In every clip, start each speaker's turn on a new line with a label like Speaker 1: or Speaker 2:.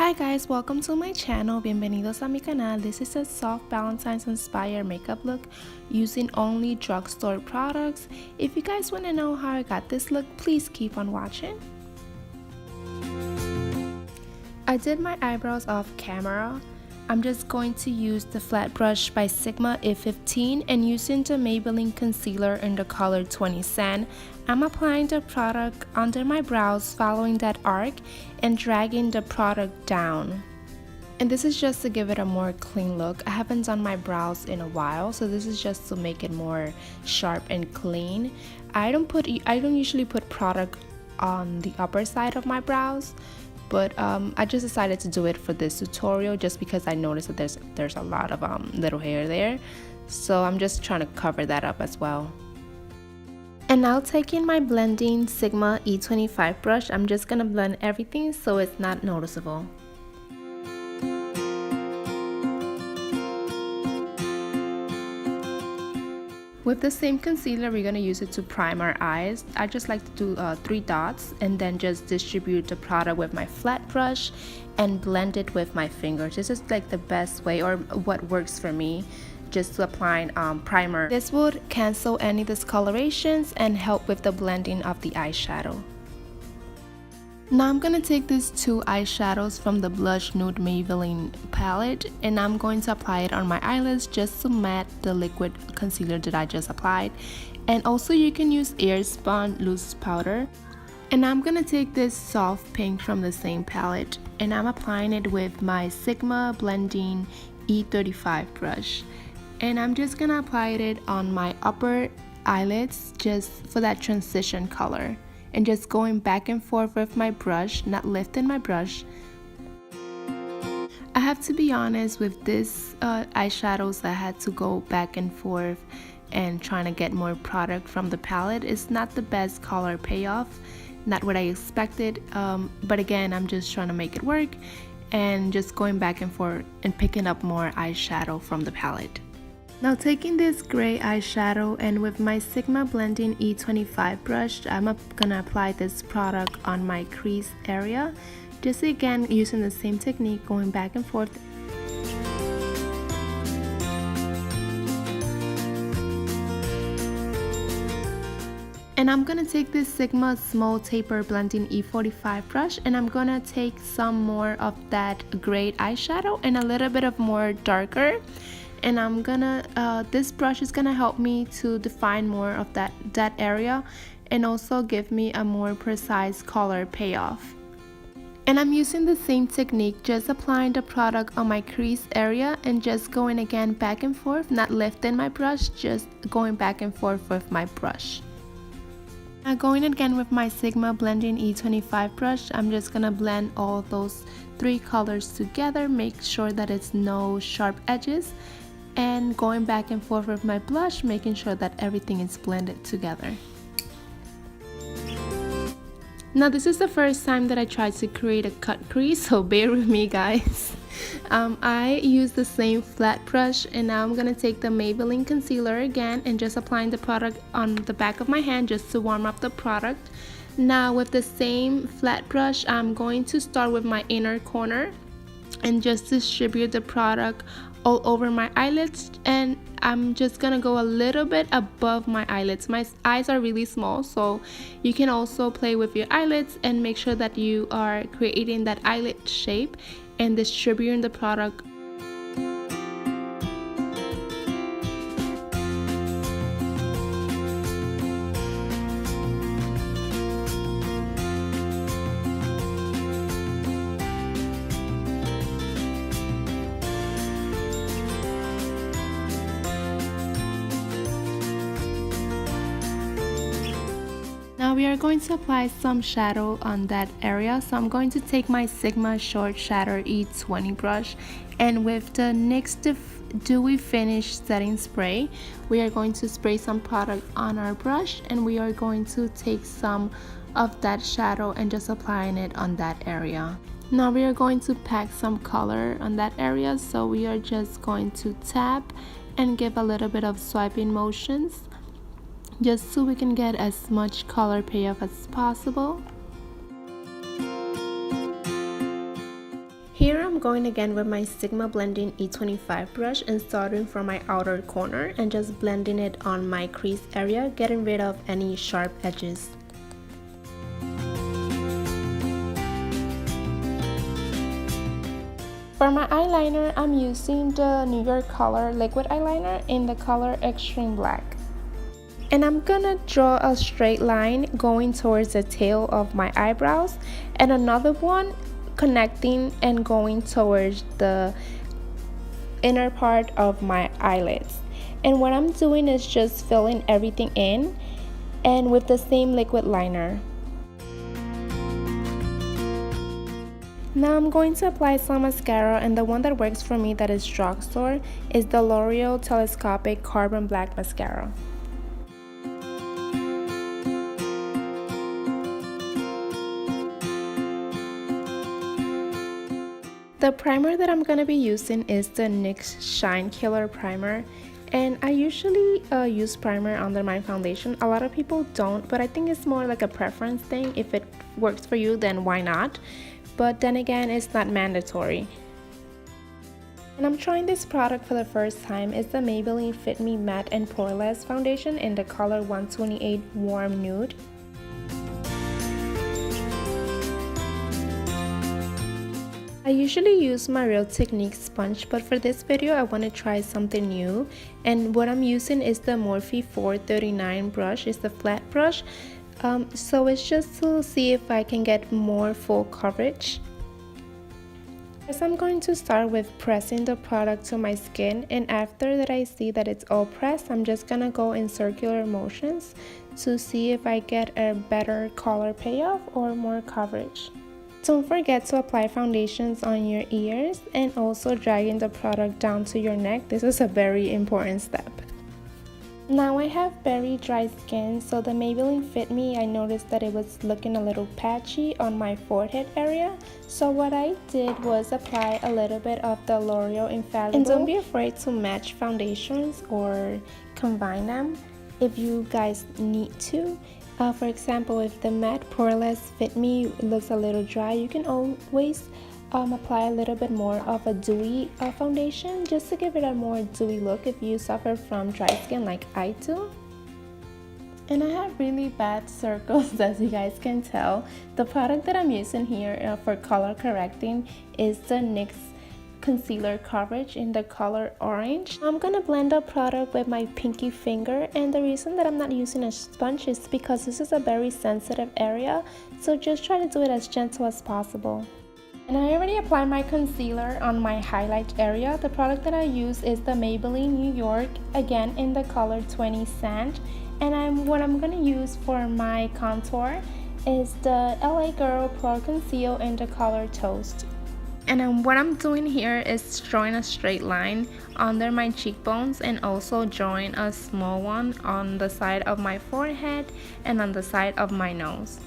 Speaker 1: Hi guys, welcome to my channel. Bienvenidos a mi canal. This is a soft Valentine's inspired makeup look using only drugstore products. If you guys want to know how I got this look, please keep on watching. I did my eyebrows off camera. I'm just going to use the flat brush by Sigma E15 and using the Maybelline concealer in the color 20 Sand. I'm applying the product under my brows, following that arc and dragging the product down. And this is just to give it a more clean look. I haven't done my brows in a while, so this is just to make it more sharp and clean. I don't usually put product on the upper side of my brows, but I just decided to do it for this tutorial just because I noticed that there's a lot of little hair there, so I'm just trying to cover that up as well. And now taking my blending Sigma E25 brush, I'm just gonna blend everything so it's not noticeable. With the same concealer, we're going to use it to prime our eyes. I just like to do 3 dots and then just distribute the product with my flat brush and blend it with my fingers. This is like the best way, or what works for me, just to apply primer. This would cancel any discolorations and help with the blending of the eyeshadow. Now I'm going to take these 2 eyeshadows from the Blush Nude Maybelline palette and I'm going to apply it on my eyelids just to matte the liquid concealer that I just applied. And also you can use Airspun loose powder. And I'm going to take this soft pink from the same palette and I'm applying it with my Sigma Blending E35 brush. And I'm just going to apply it on my upper eyelids just for that transition color. And just going back and forth with my brush, not lifting my brush. I have to be honest, with this eyeshadows I had to go back and forth and trying to get more product from the palette. It's not the best color payoff, not what I expected, but again, I'm just trying to make it work and just going back and forth and picking up more eyeshadow from the palette. Now taking this gray eyeshadow and with my Sigma Blending E25 brush, I'm gonna apply this product on my crease area. Just again using the same technique, going back and forth. And I'm gonna take this Sigma Small Taper Blending E45 brush and I'm gonna take some more of that gray eyeshadow and a little bit of more darker. And I'm gonna this brush is gonna help me to define more of that area and also give me a more precise color payoff. And I'm using the same technique, just applying the product on my crease area and just going again back and forth, not lifting my brush, just going back and forth with my brush. Now going again with my Sigma Blending E25 brush, I'm just gonna blend all those 3 colors together, make sure that it's no sharp edges, and going back and forth with my blush, making sure that everything is blended together. Now this is the first time that I tried to create a cut crease, so bear with me guys. I use the same flat brush and now I'm gonna take the Maybelline concealer again and just applying the product on the back of my hand just to warm up the product. Now with the same flat brush, I'm going to start with my inner corner and just distribute the product all over my eyelids, and I'm just gonna go a little bit above my eyelids. My eyes are really small, so you can also play with your eyelids and make sure that you are creating that eyelid shape and distributing the product. Now we are going to apply some shadow on that area, so I'm going to take my Sigma Short Shadow E20 brush and with the NYX Dewy Finish Setting Spray, we are going to spray some product on our brush and we are going to take some of that shadow and just applying it on that area. Now we are going to pack some color on that area, so we are just going to tap and give a little bit of swiping motions, just so we can get as much color payoff as possible. Here I'm going again with my Sigma Blending E25 brush and starting from my outer corner and just blending it on my crease area, getting rid of any sharp edges. For my eyeliner, I'm using the New York Color liquid eyeliner in the color Extreme Black. And I'm gonna draw a straight line going towards the tail of my eyebrows and another one connecting and going towards the inner part of my eyelids. And what I'm doing is just filling everything in and with the same liquid liner. Now I'm going to apply some mascara, and the one that works for me that is drugstore is the L'Oreal Telescopic Carbon Black Mascara. The primer that I'm going to be using is the NYX Shine Killer Primer, and I usually use primer under my foundation. A lot of people don't, but I think it's more like a preference thing. If it works for you, then why not? But then again, it's not mandatory. And I'm trying this product for the first time. It's the Maybelline Fit Me Matte and Poreless Foundation in the color 128 Warm Nude. I usually use my Real Technique sponge, but for this video I want to try something new. And what I'm using is the Morphe 439 brush. It's the flat brush. So it's just to see if I can get more full coverage. First, I'm going to start with pressing the product to my skin, and after that I see that it's all pressed, I'm just gonna go in circular motions to see if I get a better color payoff or more coverage. Don't forget to apply foundations on your ears and also dragging the product down to your neck. This is a very important step. Now I have very dry skin, so the Maybelline Fit Me, I noticed that it was looking a little patchy on my forehead area. So what I did was apply a little bit of the L'Oreal Infallible. And don't be afraid to match foundations or combine them if you guys need to. For example, if the matte Poreless Fit Me looks a little dry, you can always apply a little bit more of a dewy foundation just to give it a more dewy look if you suffer from dry skin like I do. And I have really bad circles, as you guys can tell. The product that I'm using here for color correcting is the NYX concealer coverage in the color orange. I'm gonna blend the product with my pinky finger, and the reason that I'm not using a sponge is because this is a very sensitive area, so just try to do it as gentle as possible. And I already applied my concealer on my highlight area. The product that I use is the Maybelline New York, again in the color 20 Sand. And what I'm gonna use for my contour is the LA Girl Pro Conceal in the color Toast. And what I'm doing here is drawing a straight line under my cheekbones and also drawing a small one on the side of my forehead and on the side of my nose.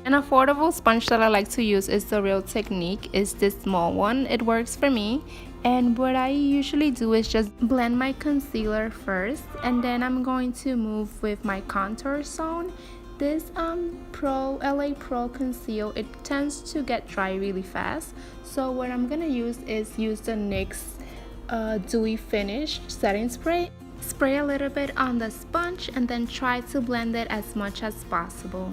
Speaker 1: An affordable sponge that I like to use is the Real Technique. It's this small one. It works for me. And what I usually do is just blend my concealer first, and then I'm going to move with my contour zone. This LA Pro Conceal, it tends to get dry really fast. So what I'm gonna use is the NYX Dewy Finish Setting Spray. Spray a little bit on the sponge and then try to blend it as much as possible.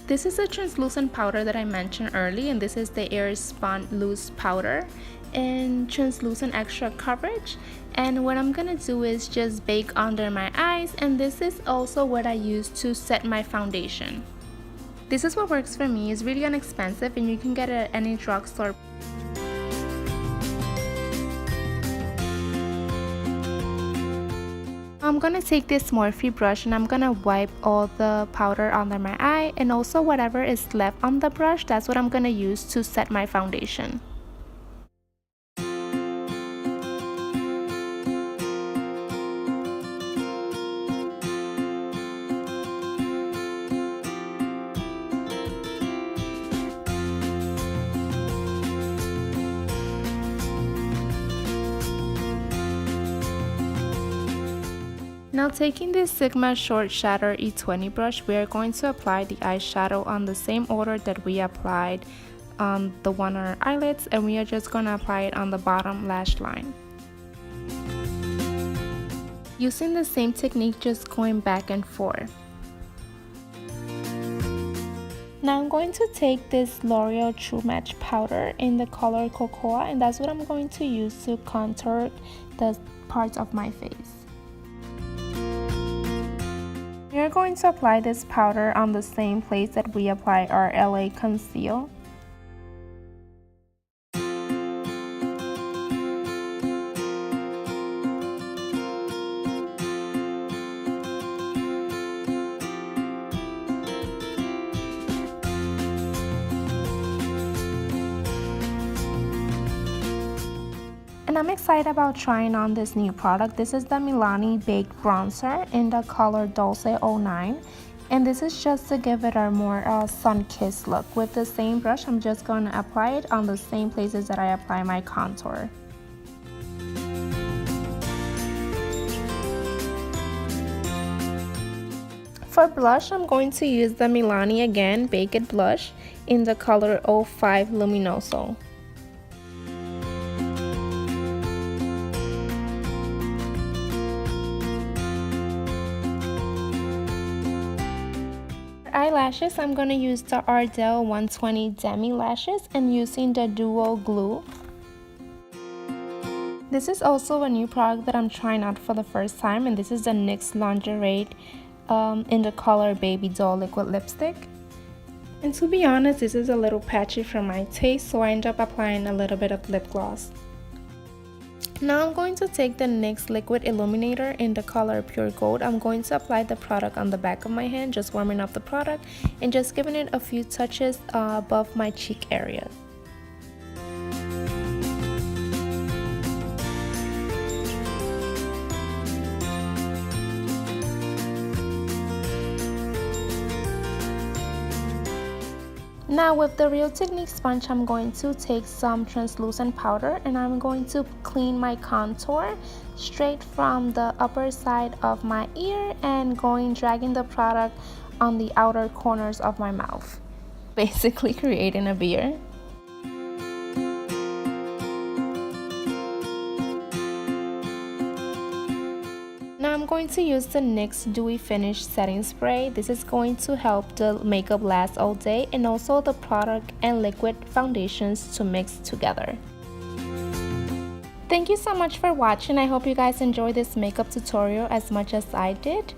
Speaker 1: This is a translucent powder that I mentioned earlier, and this is the Airspun Loose Powder and translucent extra coverage. And what I'm gonna do is just bake under my eyes, and this is also what I use to set my foundation. This is what works for me. It's really inexpensive and you can get it at any drugstore. I'm gonna take this Morphe brush and I'm gonna wipe all the powder under my eye, and also whatever is left on the brush, that's what I'm gonna use to set my foundation. Now taking this Sigma Short Shadow E20 brush, we are going to apply the eyeshadow on the same order that we applied on the one on our eyelids, and we are just going to apply it on the bottom lash line. Using the same technique, just going back and forth. Now I'm going to take this L'Oreal True Match powder in the color Cocoa, and that's what I'm going to use to contour the parts of my face. We are going to apply this powder on the same place that we apply our LA Conceal. And I'm excited about trying on this new product. This is the Milani Baked Bronzer in the color Dulce 09. And this is just to give it a more sun-kissed look. With the same brush, I'm just going to apply it on the same places that I apply my contour. For blush, I'm going to use the Milani again Baked Blush in the color 05 Luminoso. Eyelashes, I'm going to use the Ardell 120 Demi Lashes and using the Duo Glue. This is also a new product that I'm trying out for the first time, and this is the NYX Lingerie in the color Baby Doll Liquid Lipstick. And to be honest, this is a little patchy for my taste, so I end up applying a little bit of lip gloss. Now I'm going to take the NYX Liquid Illuminator in the color Pure Gold. I'm going to apply the product on the back of my hand, just warming up the product and just giving it a few touches above my cheek area. Now with the Real Technique sponge, I'm going to take some translucent powder and I'm going to clean my contour straight from the upper side of my ear and dragging the product on the outer corners of my mouth, basically creating a beard. Now I'm going to use the NYX Dewy Finish Setting Spray. This is going to help the makeup last all day, and also the product and liquid foundations to mix together. Thank you so much for watching. I hope you guys enjoyed this makeup tutorial as much as I did.